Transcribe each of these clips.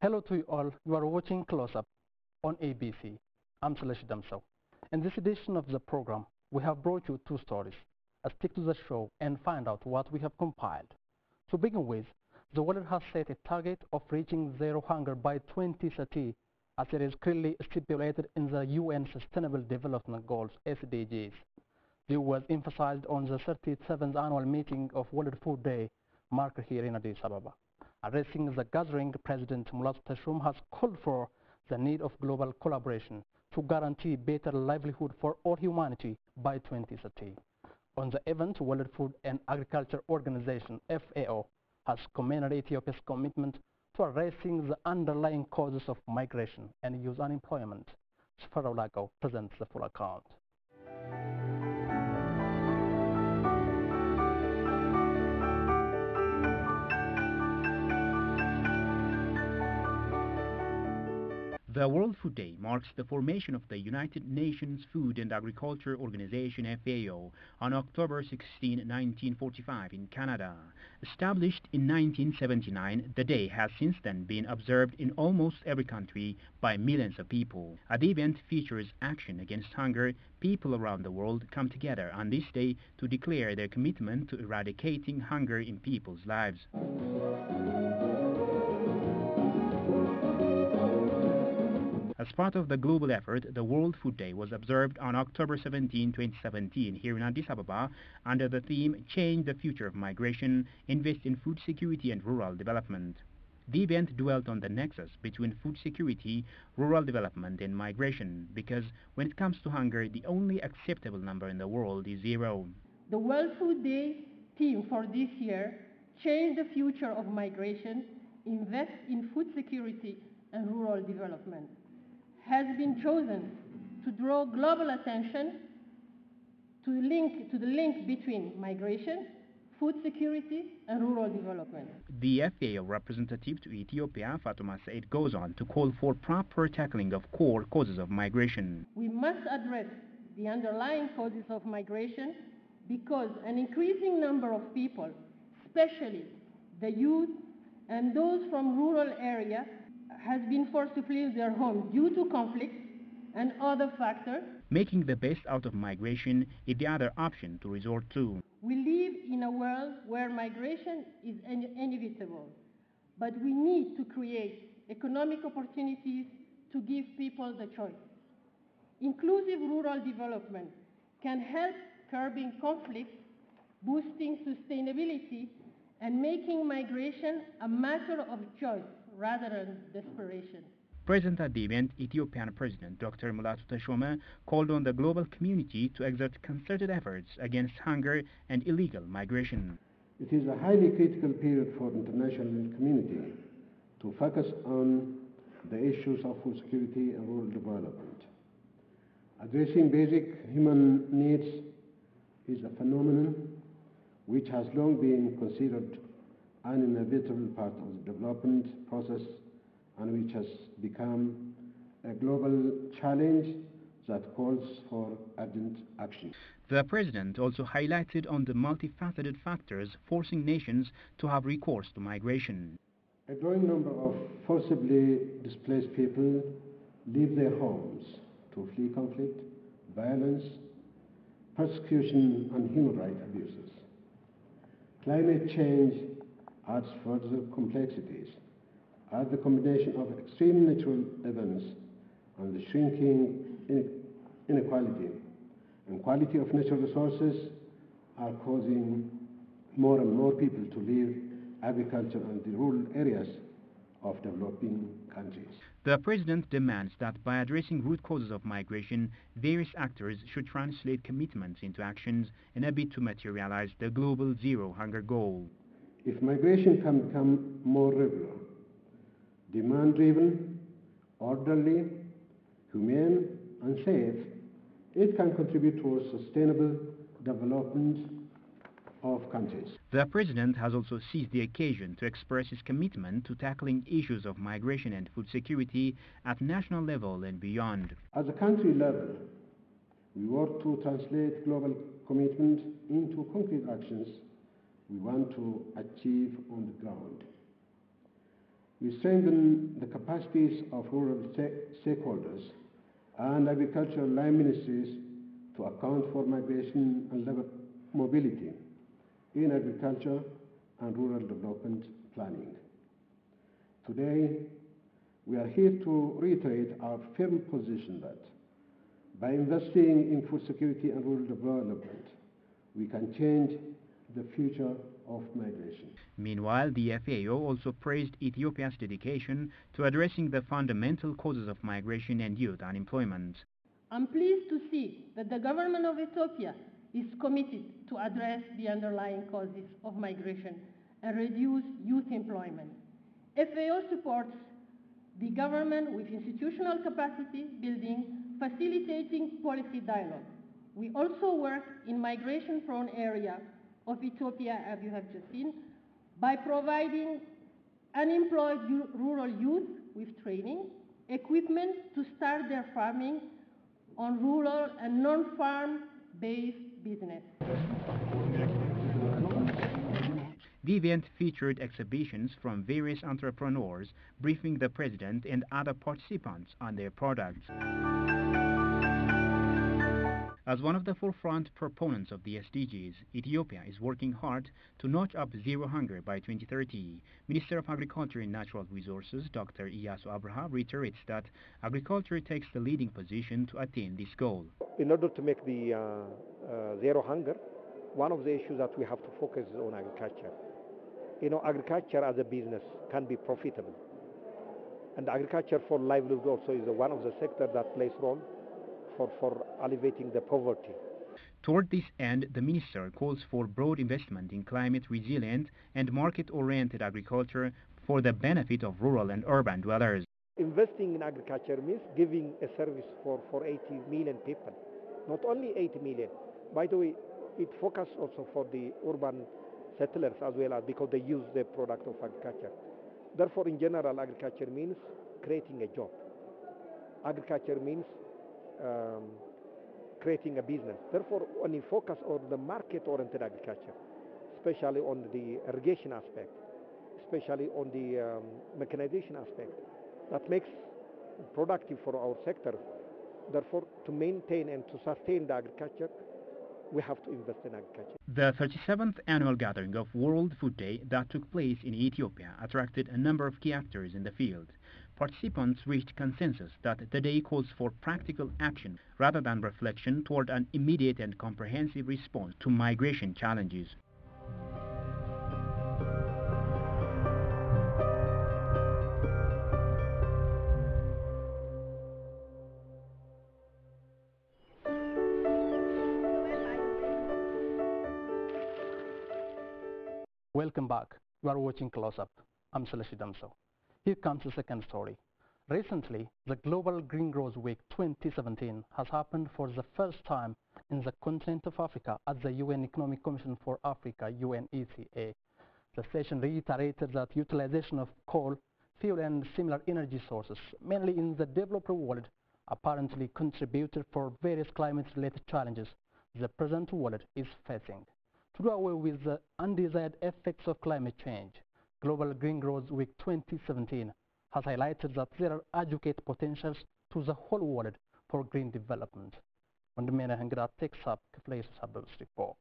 Hello to you all. You are watching Close Up on ABC. I'm Salesh Damso. In this edition of the program, we have brought you two stories. Stick to the show and find out what we have compiled. To begin with, the world has set a target of reaching zero hunger by 2030, as it is clearly stipulated in the UN Sustainable Development Goals (SDGs). This was emphasized on the 37th annual meeting of World Food Day, marked here in Addis Ababa. Addressing the gathering, President Mulatu Teshome has called for the need of global collaboration to guarantee better livelihood for all humanity by 2030. On the event, World Food and Agriculture Organization (FAO) has commended Ethiopia's commitment to addressing the underlying causes of migration and youth unemployment. Sfarao Lagao presents the full account. The World Food Day marks the formation of the United Nations Food and Agriculture Organization (FAO) on October 16, 1945 in Canada. Established in 1979, the day has since then been observed in almost every country by millions of people. At the event features action against hunger. People around the world come together on this day to declare their commitment to eradicating hunger in people's lives. As part of the global effort, the World Food Day was observed on October 17, 2017 here in Addis Ababa under the theme Change the Future of Migration, Invest in Food Security and Rural Development. The event dwelt on the nexus between food security, rural development and migration because when it comes to hunger, the only acceptable number in the world is zero. The World Food Day theme for this year, Change the Future of Migration, Invest in Food Security and Rural Development, has been chosen to draw global attention to the link between migration, food security, and rural development. The FAO representative to Ethiopia, Fatuma Said, goes on to call for proper tackling of core causes of migration. We must address the underlying causes of migration because an increasing number of people, especially the youth and those from rural areas, has been forced to flee their homes due to conflicts and other factors. Making the best out of migration is the other option to resort to. We live in a world where migration is inevitable, but we need to create economic opportunities to give people the choice. Inclusive rural development can help curbing conflicts, boosting sustainability, and making migration a matter of choice rather than desperation. Present at the event, Ethiopian President Dr. Mulatu Teshome called on the global community to exert concerted efforts against hunger and illegal migration. It is a highly critical period for the international community to focus on the issues of food security and rural development. Addressing basic human needs is a phenomenon which has long been considered an inevitable part of the development process and which has become a global challenge that calls for urgent action. The President also highlighted on the multifaceted factors forcing nations to have recourse to migration. A growing number of forcibly displaced people leave their homes to flee conflict, violence, persecution and human rights abuses. Climate change adds further complexities as the combination of extreme natural events and the shrinking inequality and quality of natural resources are causing more and more people to leave agriculture and the rural areas of developing countries. The President demands that by addressing root causes of migration, various actors should translate commitments into actions in a bid to materialize the global zero hunger goal. If migration can become more regular, demand-driven, orderly, humane and safe, it can contribute towards sustainable development of countries. The President has also seized the occasion to express his commitment to tackling issues of migration and food security at national level and beyond. At the country level, we work to translate global commitment into concrete actions we want to achieve on the ground. We strengthen the capacities of rural stakeholders and agricultural line ministries to account for migration and labor mobility in agriculture and rural development planning. Today, we are here to reiterate our firm position that by investing in food security and rural development, we can change the future of migration. Meanwhile, the FAO also praised Ethiopia's dedication to addressing the fundamental causes of migration and youth unemployment. I'm pleased to see that the government of Ethiopia is committed to address the underlying causes of migration and reduce youth employment. FAO supports the government with institutional capacity building, facilitating policy dialogue. We also work in migration-prone areas of Ethiopia, as you have just seen, by providing unemployed rural youth with training, equipment to start their farming on rural and non-farm based business. The event featured exhibitions from various entrepreneurs, briefing the president and other participants on their products. As one of the forefront proponents of the SDGs, Ethiopia is working hard to notch up zero hunger by 2030. Minister of Agriculture and Natural Resources, Dr. Iyasu Abraha, reiterates that agriculture takes the leading position to attain this goal. In order to make the zero hunger, one of the issues that we have to focus is on agriculture. Agriculture as a business can be profitable. And agriculture for livelihood also is one of the sectors that plays role for alleviating the poverty. Toward this end, the minister calls for broad investment in climate-resilient and market-oriented agriculture for the benefit of rural and urban dwellers. Investing in agriculture means giving a service for 80 million people. Not only 80 million. By the way, it focuses also for the urban settlers as well, as because they use the product of agriculture. Therefore, in general, agriculture means creating a job. Agriculture means creating a business. Therefore, when you focus on the market-oriented agriculture, especially on the irrigation aspect, especially on the mechanization aspect, that makes productive for our sector. Therefore, to maintain and to sustain the agriculture, we have to invest in agriculture. The 37th annual gathering of World Food Day that took place in Ethiopia attracted a number of key actors in the field. Participants reached consensus that the day calls for practical action rather than reflection toward an immediate and comprehensive response to migration challenges. Welcome back. You are watching Close Up. I'm Seleshi Damso. Here comes the second story. Recently, the Global Green Growth Week 2017 has happened for the first time in the continent of Africa at the UN Economic Commission for Africa, UNECA. The session reiterated that utilization of coal, fuel and similar energy sources, mainly in the developed world, apparently contributed for various climate-related challenges the present world is facing. To do away with the undesired effects of climate change, Global Green Growth Week 2017 has highlighted that there are adequate potentials to the whole world for green development. Wandimena Hengra takes up Kefleis Sabel's report.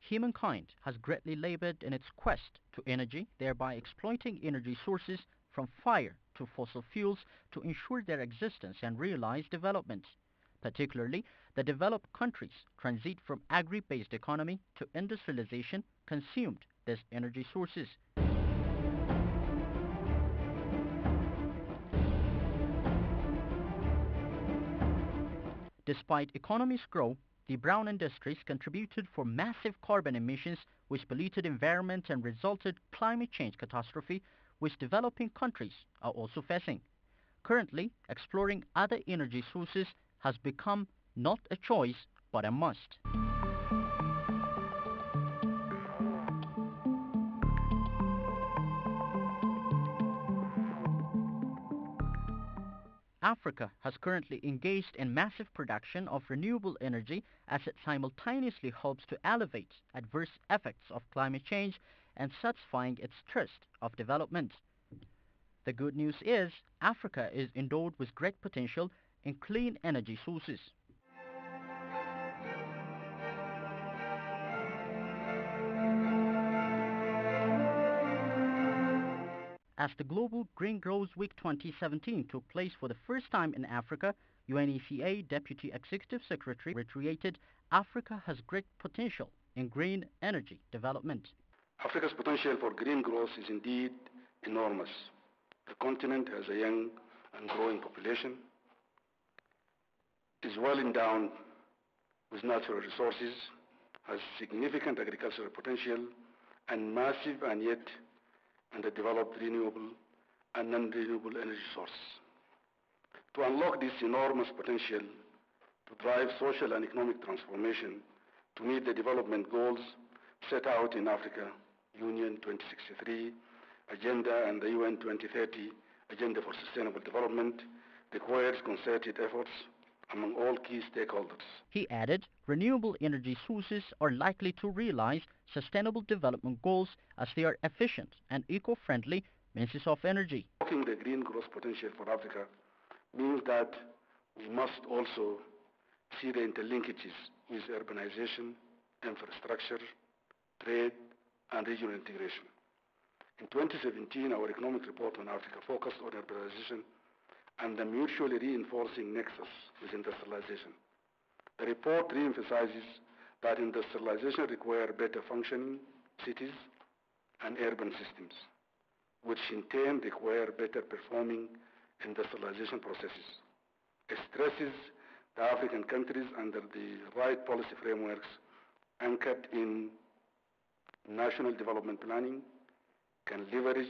Humankind has greatly labored in its quest to energy, thereby exploiting energy sources from fire to fossil fuels to ensure their existence and realize development. Particularly, the developed countries transit from agri-based economy to industrialization consumed these energy sources. Despite economies' growth, the brown industries contributed for massive carbon emissions which polluted environment and resulted climate change catastrophe which developing countries are also facing. Currently, exploring other energy sources has become not a choice but a must. Africa has currently engaged in massive production of renewable energy as it simultaneously hopes to elevate adverse effects of climate change and satisfying its thirst of development. The good news is Africa is endowed with great potential in clean energy sources. As the Global Green Growth Week 2017 took place for the first time in Africa, UNECA Deputy Executive Secretary reiterated Africa has great potential in green energy development. Africa's potential for green growth is indeed enormous. The continent has a young and growing population, is well endowed with natural resources, has significant agricultural potential, and massive and yet underdeveloped renewable and non-renewable energy sources. To unlock this enormous potential, to drive social and economic transformation, to meet the development goals set out in Africa Union 2063 Agenda and the UN 2030 Agenda for Sustainable Development, requires concerted efforts among all key stakeholders. He added, renewable energy sources are likely to realize sustainable development goals as they are efficient and eco-friendly means of energy. Unlocking the green growth potential for Africa means that we must also see the interlinkages with urbanization, infrastructure, trade, and regional integration. In 2017, our economic report on Africa focused on urbanization and the mutually reinforcing nexus with industrialization. The report re-emphasizes that industrialization requires better functioning cities and urban systems, which in turn require better performing industrialization processes. It stresses the African countries under the right policy frameworks anchored in national development planning can leverage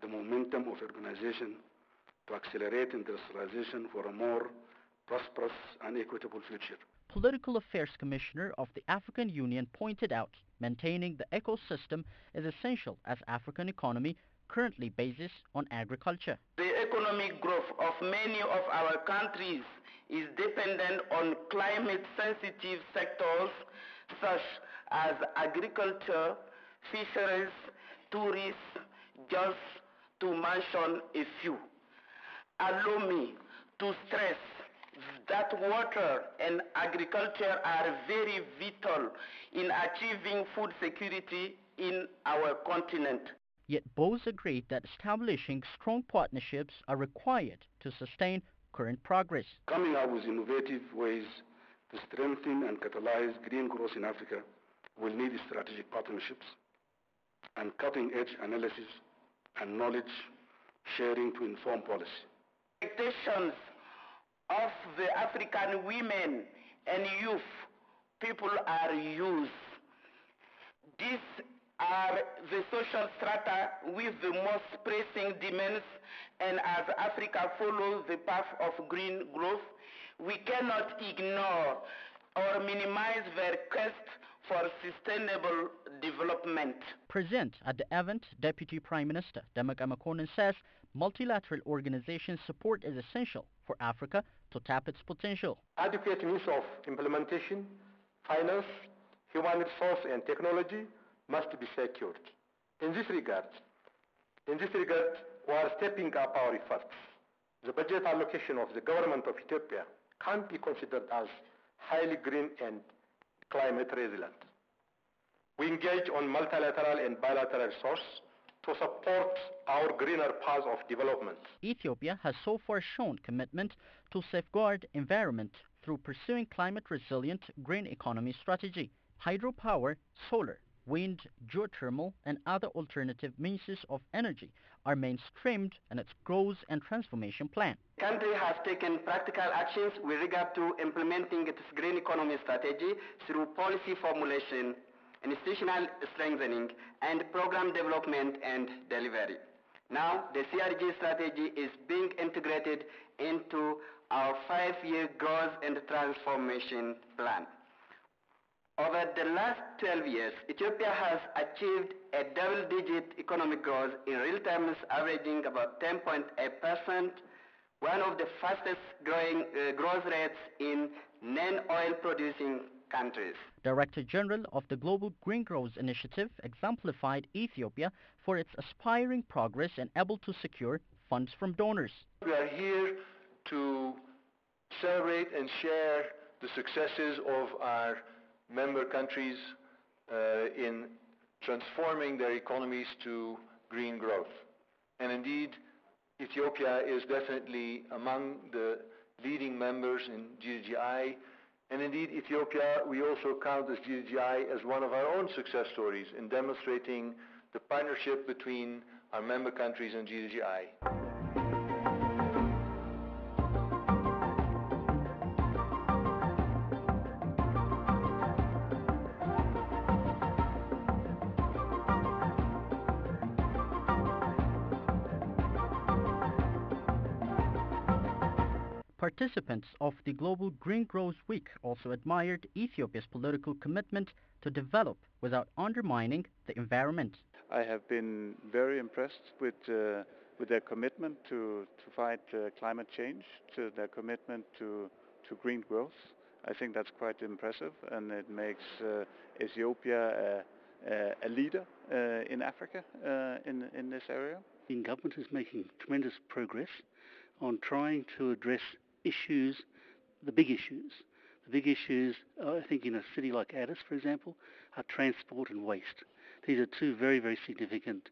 the momentum of urbanization to accelerate industrialization for a more prosperous and equitable future. Political Affairs Commissioner of the African Union pointed out maintaining the ecosystem is essential as African economy currently bases on agriculture. The economic growth of many of our countries is dependent on climate-sensitive sectors such as agriculture, fisheries, tourism, just to mention a few. Allow me to stress that water and agriculture are very vital in achieving food security in our continent. Yet both agreed that establishing strong partnerships are required to sustain current progress. Coming up with innovative ways to strengthen and catalyze green growth in Africa will need strategic partnerships and cutting-edge analysis and knowledge sharing to inform policy. Expectations of the African women and youth people are used. These are the social strata with the most pressing demands, and as Africa follows the path of green growth, we cannot ignore or minimize their quest for sustainable development. Present at the event, Deputy Prime Minister Demeke Mekonnen says multilateral organization support is essential for Africa to tap its potential. Adequate use of implementation, finance, human resource and technology must be secured. In this regard, we are stepping up our efforts. The budget allocation of the government of Ethiopia can be considered as highly green and climate resilient. We engage on multilateral and bilateral sources to support our greener path of development. Ethiopia has so far shown commitment to safeguard environment through pursuing climate-resilient green economy strategy. Hydropower, solar, wind, geothermal, and other alternative means of energy are mainstreamed in its growth and transformation plan. The country has taken practical actions with regard to implementing its green economy strategy through policy formulation, institutional strengthening, and program development and delivery. Now, the CRG strategy is being integrated into our 5-year growth and transformation plan. Over the last 12 years, Ethiopia has achieved a double-digit economic growth in real terms, averaging about 10.8%, one of the fastest growing growth rates in non-oil producing countries. Director General of the Global Green Growth Initiative exemplified Ethiopia for its aspiring progress and able to secure funds from donors. We are here to celebrate and share the successes of our member countries in transforming their economies to green growth. And indeed, Ethiopia is definitely among the leading members in GDGI. And indeed, Ethiopia, we also count as GDGI as one of our own success stories in demonstrating the partnership between our member countries and GDGI. Participants of the Global Green Growth Week also admired Ethiopia's political commitment to develop without undermining the environment. I have been very impressed with their commitment to fight climate change, to their commitment to green growth. I think that's quite impressive, and it makes Ethiopia a leader in Africa in this area. The government is making tremendous progress on trying to address issues, the big issues. The big issues, I think in a city like Addis, for example, are transport and waste. These are two very, very significant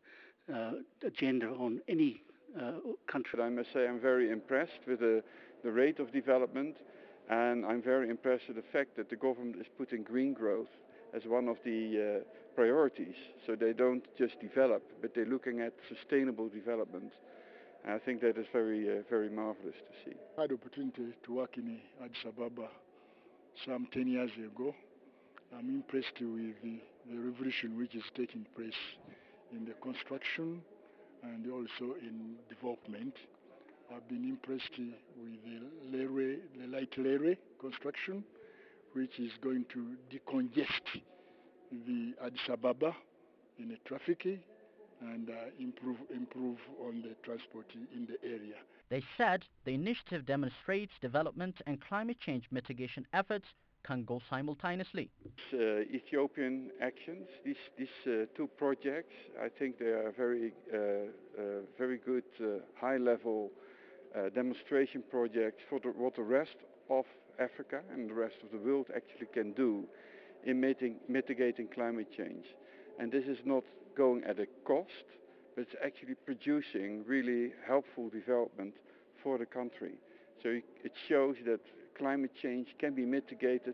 agenda on any country. I must say I'm very impressed with the rate of development, and I'm very impressed with the fact that the government is putting green growth as one of the priorities. So they don't just develop, but they're looking at sustainable development. I think that is very, very marvelous to see. I had the opportunity to work in Addis Ababa some 10 years ago. I'm impressed with the revolution which is taking place in the construction and also in development. I've been impressed with the light railway construction, which is going to decongest the Addis Ababa in the traffic and improve on the transport in the area. They said the initiative demonstrates development and climate change mitigation efforts can go simultaneously. Ethiopian actions, these two projects, I think they are very good high-level demonstration projects for what the rest of Africa and the rest of the world actually can do in mitigating climate change. And this is not going at a cost, but it's actually producing really helpful development for the country. So it shows that climate change can be mitigated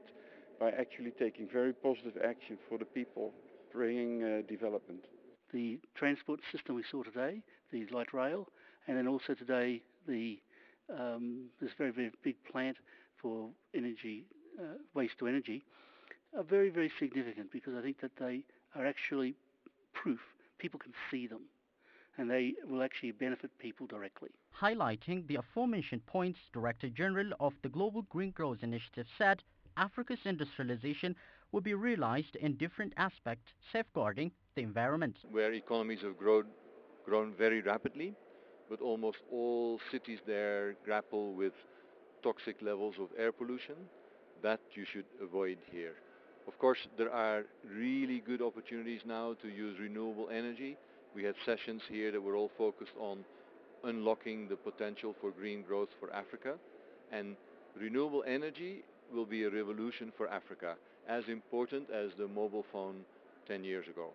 by actually taking very positive action for the people, bringing development. The transport system we saw today, the light rail, and then also today this very, very big plant for energy, waste to energy, are very, very significant because I think that they are actually proof. People can see them, and they will actually benefit people directly. Highlighting the aforementioned points, Director General of the Global Green Growth Initiative said Africa's industrialization will be realized in different aspects, safeguarding the environment. Where economies have grown very rapidly, but almost all cities there grapple with toxic levels of air pollution. That you should avoid here. Of course, there are really good opportunities now to use renewable energy. We had sessions here that were all focused on unlocking the potential for green growth for Africa. And renewable energy will be a revolution for Africa, as important as the mobile phone 10 years ago.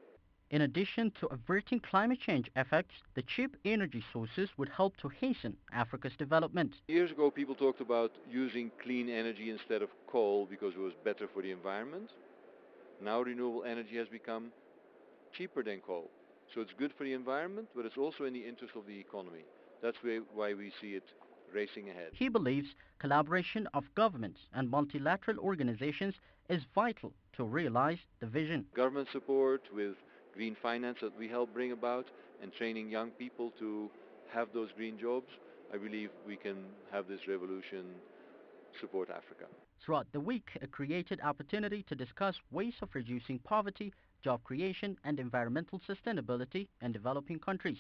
In addition to averting climate change effects, the cheap energy sources would help to hasten Africa's development. Years ago, people talked about using clean energy instead of coal because it was better for the environment. Now renewable energy has become cheaper than coal. So it's good for the environment, but it's also in the interest of the economy. That's why we see it racing ahead. He believes collaboration of governments and multilateral organizations is vital to realize the vision. Government support with green finance that we help bring about and training young people to have those green jobs, I believe we can have this revolution support Africa. Throughout the week, a created opportunity to discuss ways of reducing poverty, job creation and environmental sustainability in developing countries.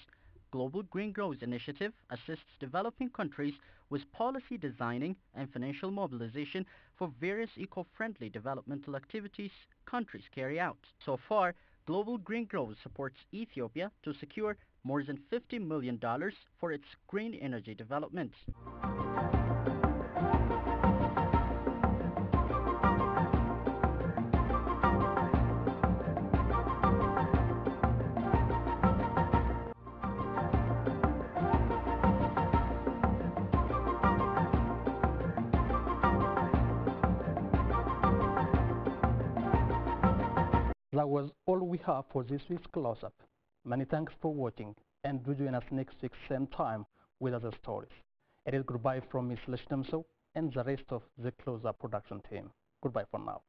Global Green Growth Initiative assists developing countries with policy designing and financial mobilization for various eco-friendly developmental activities countries carry out. So far, Global Green Growth supports Ethiopia to secure more than $50 million for its green energy development. That was all we have for this week's close-up. Many thanks for watching, and do join us next week same time with other stories. It is goodbye from Ms. Leshdamso and the rest of the close-up production team. Goodbye for now.